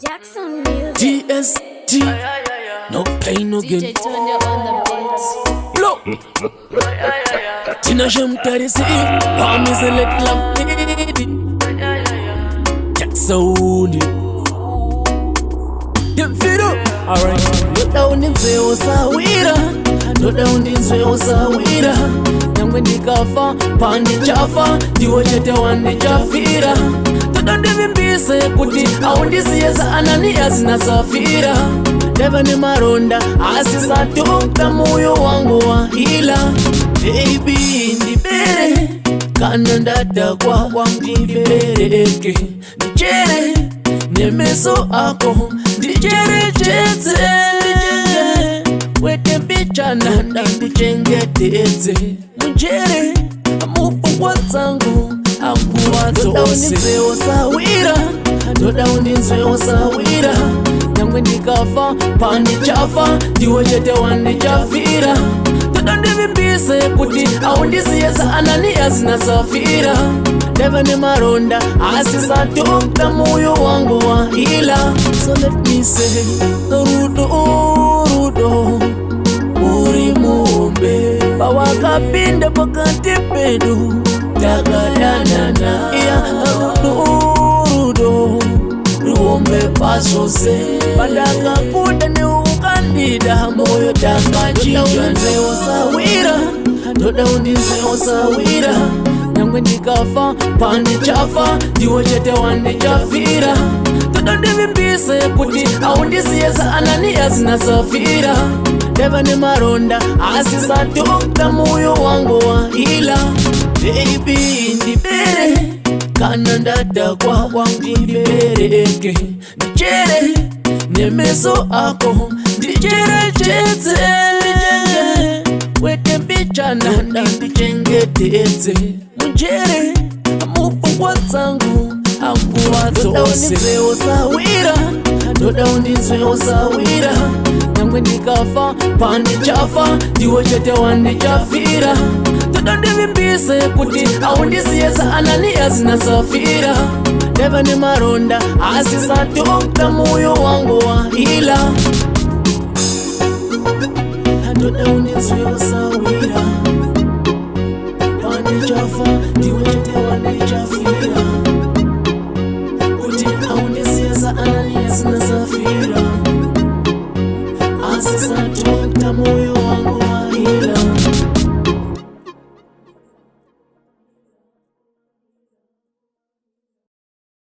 Jackson music. TSG, no pain, no gain. DJ Tonya on the beat. Blow. Tina Shem Tarisi, Palm is a little lady. Jackson, them fit up. Alright, look down in Sahwira. Look down in Sahwira. When the kafa, pandi chafa, the wajete wande jafira. Don't even be say kuti, aundi siyasa anani azina Sahwira. Deva ni maronda, asisa tukta moyo wangu wa hila. Baby, ndibere, kanandada kwa mdibereke. Nijere, nemeso ako, nijere chete. Weke picha nanda, nijenge tete. Mujere, amupu wazangu, akuwa tose. Doda uninzwe Sahwira. Nangwe ndikafa, pandi chafa, diwajete wande jafira. Doda ndivimbise kuti, aundisiyesa anani azina Sahwira. Deva ni maronda, asisa tukta moyo wangu wa hila. So let me say, rudo, uri mumbe. Bawakapinde pakati pedu, tagadanana. Iya rudo, ruombe pasose. Padaka kuda ni ukandida, moyo takajija. Doda uninzwe Sahwira. Nangwe ndikafa, pandi chafa, diwajete wande jafira. Doda ndivimbise kuti, aundisiyesa anani azina Sahwira. Deva ni maronda, asisa tukta moyo wangu wa hila. Baby, ndibere, kanandada kwa mdibereke. Nijere, nemeso ako, nijere chete. Weke picha nanda, nijenge tete. Mujere, amupu wazangu, akuwa tose. Doda uninzwe Sahwira. Nangwe ndikafa, pandi chafa, diwajete wande jafira. Doda ndivimbise kuti, aundisiyesa anani azina Sahwira. Deva ni maronda, asisa tukta moyo wangu wa hila. Doda uninzwe Sahwira. Pandi chafa, diwajete wande jafira. Kuti aundisiyesa anani azina Sahwira.